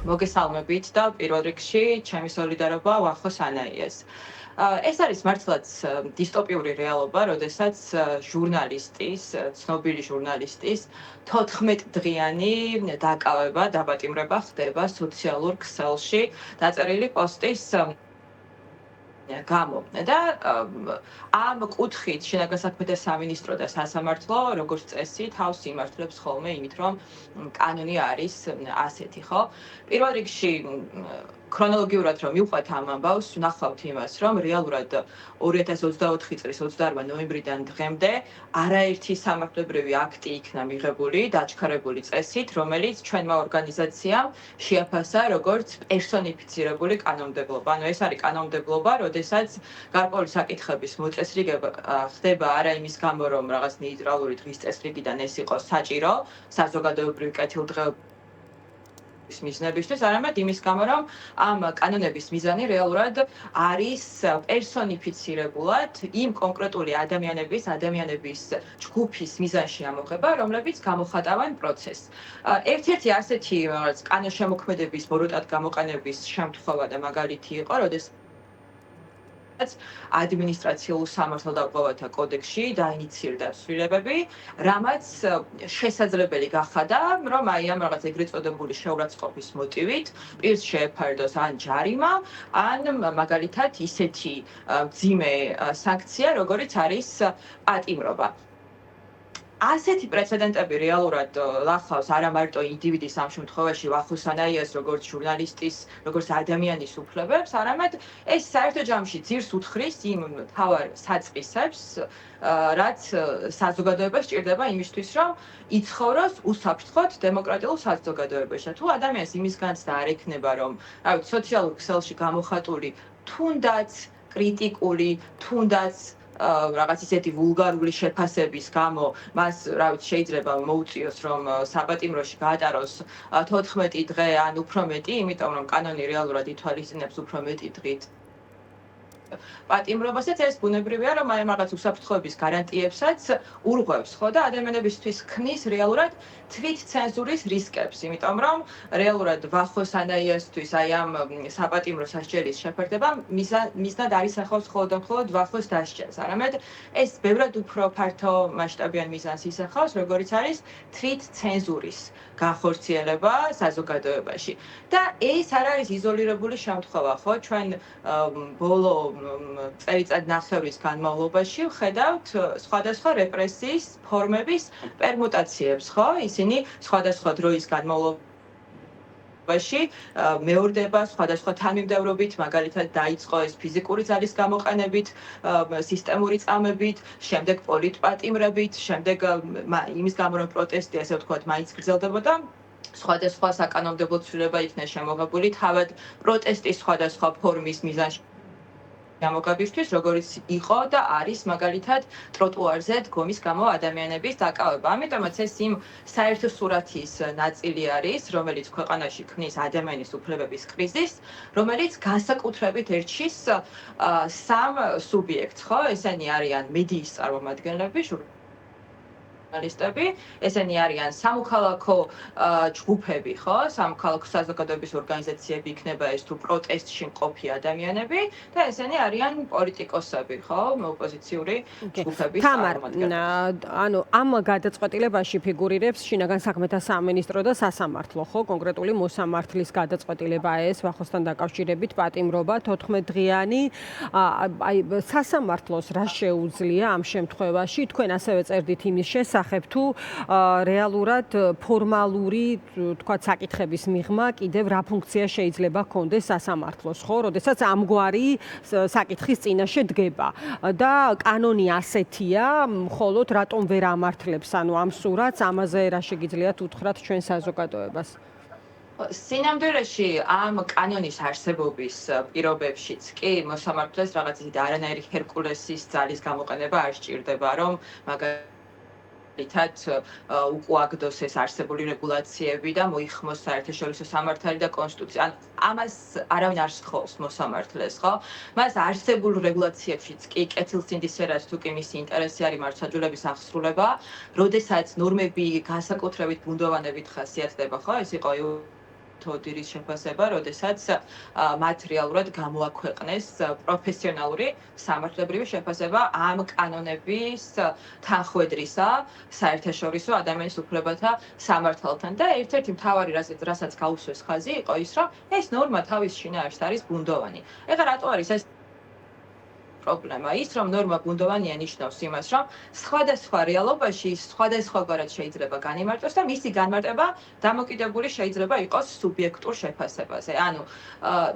მოგესალმებით და პირველ რიგში ჩემი სოლიდარობა ვახოს ანაიეს. ეს არის მართლაც დისტოპიური რეალობა, როდესაც ჟურნალისტის, ცნობილი ჟურნალისტის 14 დღიანი დაკავება, დაპატიმრება ხდება სოციალურ ქსელში დაწერილი პოსტის გამო და ამ კუთხით შინაგან საქმეთა სამინისტრო და სასამართლო როგორც წესი თავს იმართლებს ხოლმე იმით რომ კანონი არის ასეთი, ხო? პირველ რიგში ქრონოლოგიურად რომ მივყვეთ ამ ამბავს, ვნახავთ იმას, რომ რეალურად 2024 წლის 28 ნოემბრიდან დღემდე არაერთი სამართლებრივი აქტი იქნა მიღებული, დაჩქარებული წესით, რომელიც ჩვენმა ორგანიზაციამ შეაფასა როგორც პერსონიფიცირებული კანონმდებლობა. ანუ ეს არის კანონმდებლობა, როდესაც გარკვეული საკითხების მოწესრიგება ხდება არა იმის გამო, რომ რაღაც ნეიტრალური დღის წესრიგიდან ეს იყოს საჭირო, საზოგადოებრივი კეთილდღეობის მიზნებისთვის, არამედ იმის გამო, რომ ამ კანონების მიზანი რეალურად არის პერსონიფიცირებულად იმ კონკრეტული ადამიანების ჯგუფის მიზანში ამოღება, რომლებიც გამოხატავენ პროცესს. ერთ-ერთი ასეთი კანონშემოქმედების ბოროტად გამოყენების შემთხვევა და მაგალითი იყო, როდესაც ადმინისტრაციულ სამართალდამყოვათა კოდექსში დაინიცირდა ცვლილებები, რამაც შესაძლებელი გახადა, რომ აი ამ რაღაც ეგრეთ წოდებული შეურაცხყოფის მოტივით პირს შეეფარდოს ან ჯარიმა, ან მაგალითად ისეთი მძიმე სანქცია, როგორიც არის პატიმრობა. ასეთი პრეცედენტები რეალურად ლახავს არა მარტო ინდივიდის ამ შემთხვევაში ვახოს ანაიას როგორც ჟურნალისტის, როგორც ადამიანის უფლებებს, არამედ ეს საერთო ჯამში ძირს უთხრის იმ მთავარ საწყისებს, რაც საზოგადოებას სჭირდება იმისთვის, რომ იცხოვროს უსაფრთხოდ დემოკრატიულ საზოგადოებაში. თუ ადამიანს იმის განცდა არ ექნება, რომ სოციალურ ქსელში გამოხატული თუნდაც კრიტიკული, თუნდაც რაღაც ისეთი ვულგარული შეფასების გამო მას შეიძლება მოუწიოს რომ საპატიმროში გაატაროს 14 დღე ან უფრო მეტი, იმიტომ რომ კანონი რეალურად ითვალისწინებს უფრო მეტი დღით პატიმრობასაც. ეს ბუნებრივია, რომ აი რაღაც უსაფრთხოების გარანტიებსაც ურღვევს, ხო და ადამიანებისთვის ქმნის რეალურად თვითცენზურის რისკებს, იმიტომ რომ რეალურად ვახოს ანაიასთვის აი ამ საპატიმრო სასჯელის შეფერდება მიზნად არ ისახავს მხოლოდ ვახოს დასჯას, არამედ ეს ბევრად უფრო ფართო მასშტაბიან მიზანს ისახავს, როგორიც არის თვითცენზურის განხორციელება საზოგადოებაში. და ეს არ არის იზოლირებული შემთხვევა, ხო? ჩვენ ბოლო წელიწად-ნახევრის განმავლობაში ვხედავთ სხვადასხვა რეპრესიის ფორმების პერმუტაციებს, ხო? ისინი სხვადასხვა დროის განმავლობაში მეორდება სხვადასხვა თანმიმდევრობით, მაგალითად დაიწყო ეს ფიზიკური ძალის გამოყენებით, სისტემური წამებით, შემდეგ პოლიტპატიმრებით, შემდეგ იმის გამო რომ პროტესტი, ასე ვთქვათ, მაინც გრძელდებოდა, სხვადასხვა საკანონმდებლო ცვლილება იქნა შემოღებული თავად პროტესტის სხვადასხვა ფორმის მიზანში გამოგაბისთვის, როგორც იყო და არის მაგალითად ტროტუარზე დგომის გამო ადამიანების დაკავება. ამიტომაც ეს იმ საერთო სურათის ნაწილი არის, რომელიც ქვეყანაში ქმნის ადამიანის უფლებების კრიზისს, რომელიც განსაკუთრებით ერჩის სამ სუბიექტს, ხო? ესენი არიან მედიის წარმომადგენლები, ჟურნალისტები, ესენი არიან სამოქალაქო ჯგუფები, ხო? სამოქალაქო საზოგადოების ორგანიზაციები იქნება ეს თუ პროტესტში მყოფი ადამიანები და ესენი არიან პოლიტიკოსები, ხო? ოპოზიციური ჯგუფების წარმომადგენლები. ანუ ამ გადაწყვეტილებაში ფიგურირებს შინაგან საქმეთა სამინისტრო და სასამართლო, ხო? კონკრეტული მოსამართლის გადაწყვეტილებაა ეს ვახოსთან დაკავშირებით პატიმრობა 14 დღიანი. აი სასამართლოს რა შეუძლია ამ შემთხვევაში? თქვენ ასევე წერდით იმის შესახებ, თუ რეალურად ფორმალური, თქვათ, საკითხების მიღმა კიდევ რა ფუნქცია შეიძლება ჰქონდეს სასამართლოს, ხო? როდესაც ამგვარი საკითხის წინაშე დგება და კანონი ასეთია, მხოლოდ რატომ ვერ ამართლებს ანუ ამ სურათს, ამაზე რა შეგიძლიათ უთხრათ ჩვენ საზოგადოებას? სინამდვილეში ამ კანონის არსებობის პირობებშიც კი მოსამართლეს რაღაც ისეთი არანაირი ჰერკულესის ძალის გამოყენება არ სჭირდება, რომ მაგალითად უკუაგდოს ეს არსებული რეგულაციები და მოიხმოს საერთაშორისო სამართალი და კონსტიტუცია. ამას არავინ არ სთხოვს მოსამართლეს, ხო? მას არსებულ რეგულაციებშიც კი კეთილსინდისერად თუ კი მისი ინტერესი არის მართლმსაჯულების აღსრულება, როდესაც ნორმები განსაკუთრებით ბუნდოვანებით ხასიათდება, ხო? ეს იყო მეთოდირის შეფასება, როდესაც მათ რეალურად გამოაქვეყნეს პროფესიონალური სამართლებრივი შეფასება ამ კანონების თანხვედრისა საერთაშორისო ადამიანის უფლებათა სამართალთან და ერთ-ერთი მთავარი რასაც გაუსვეს ხაზი იყო ის, რომ ეს ნორმა თავის შინაარსით არის ბუნდოვანი. ეხლა რატო არის ეს პრობლემა? ის რომ ნორმა ბუნდოვანია ნიშნავს იმას, რომ სხვადასხვა რეალობაში სხვადასხვაგვარად შეიძლება განიმარტოს და მისი განმარტება დამოკიდებული შეიძლება იყოს სუბიექტურ შეფასებაზე. ანუ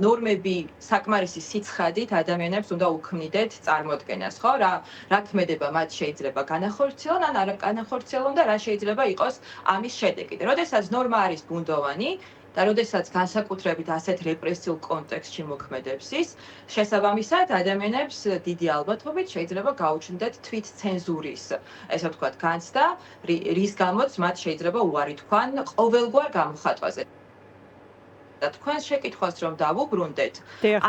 ნორმები საკმარისი სიცხადით ადამიანებს უნდა უქმნიდეთ წარმოდგენას, ხო? რა ქმედება მათ შეიძლება განახორციელონ, ან არა განახორციელონ და რა შეიძლება იყოს ამის შედეგი. როდესაც ნორმა არის ბუნდოვანი, და როდესაც განსაკუთრებით ასეთ რეპრესიულ კონტექსტში მოქმედებს ის, შესაბამისად ადამიანებს დიდი ალბათობით შეიძლება გაუჩნდეთ თვით ცენზურის, ესე ვთქვათ, განცდა, რის გამოც მათ შეიძლება უარი თქვან ყოველგვარ გამოხატვაზე. და თქვენ შეკითხვას რომ დავუბრუნდეთ,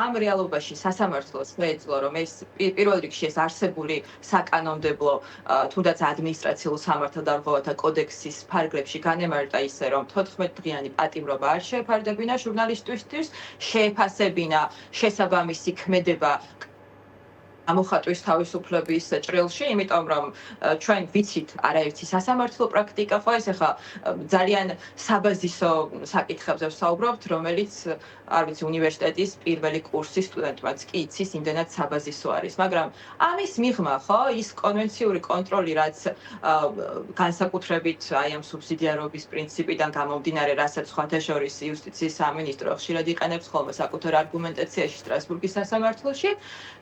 ამ რეალობაში სასამართლოს შეეძლო რომ ეს პირველ რიგში ეს არსებული საკანონმდებლო თუნდაც ადმინისტრაციულ სამართალდამღებელთა კოდექსის ფარგლებში განემარტა ისე რომ 14-დღიანი პატიმრობა არ შეეფარდებინა ჟურნალისტისთვის, შეეფასებინა შესაბამისი ქმედება გამოხატვის თავისუფლების ჭრილში, იმიტომ რომ ჩვენ ვიცით არაერთი სასამართლო პრაქტიკა ხო ეს ახლა ძალიან საბაზისო საკითხებზე ვსაუბრობთ, რომელიც არ ვიცი უნივერსიტეტის პირველი კურსის სტუდენტმაც კი იცის, იმდენად საბაზისო არის, მაგრამ ამის მიღმა ხო ის კონვენციური კონტროლი, რაც განსაკუთრებით აი ამ სუბსიდიარობის პრინციპიდან გამომდინარე, რასაც სხვათა შორის იუსტიციის სამინისტრო ხშირად იყენებს ხოლმე საკუთარ არგუმენტაციაში სტრასბურგის სასამართლოში,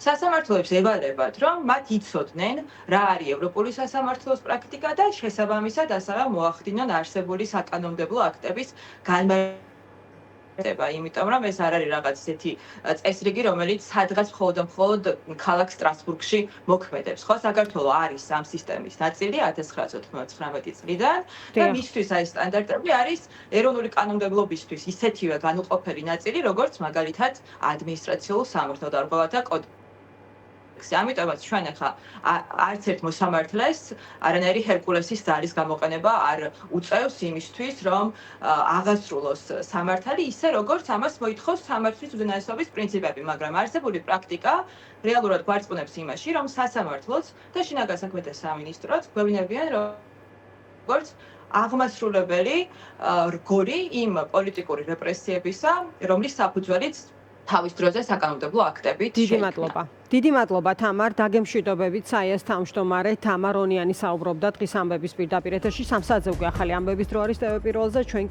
სასამართლოებს ევალებათ, რომ მათ იცოდნენ, რა არის ევროპული სასამართლოს პრაქტიკა და შესაბამისად ასევე მოახდინონ არსებული საკანონმდებლო აქტების განმარტება, იმიტომ რომ ეს არ არის რაღაც ისეთი წესრიგი, რომელიც სადღაც მხოლოდ ქალაქ სტრასბურგში მოქმედებს, ხო? საქართველო არის ამ სისტემის ნაწილი 1999 წლიდან და მისთვის აი სტანდარტები არის ეროვნული კანონმდებლობისთვის ისეთივე განუყოფელი ნაწილი, როგორც მაგალითად ადმინისტრაციულ სამართალდამღებელთა კოდექსი. ამიტომაც ჩვენ ახლა არც ერთ მოსამართლეს არანაირი ჰერკულესის ძალის გამოყენება არ უწევს იმისთვის, რომ აღასრულოს სამართალი ისე, როგორც ამას მოითხოვს სამართლის უზენაესობის პრინციპები, მაგრამ არსებული პრაქტიკა რეალურად გვარწმუნებს იმაში, რომ სასამართლოც და შინაგან საქმეთა სამინისტროც გვევინებიან, როგორც აღმასრულებელი რგოლი იმ პოლიტიკური რეპრესიებისა, რომლის საფუძველიც თავის დროზე საკანონმდებლო აქტებით შეიქმნა. დიდი მადლობა თამარ, დაგემშვიდობებით საიას თავმჯდომარე თამარ ონიანი საუბრობდა დღის ამბების პირდაპირ ეთერში 3 საათზე უკვე ახალი ამბების დრო არის TV პირველზე ჩვენ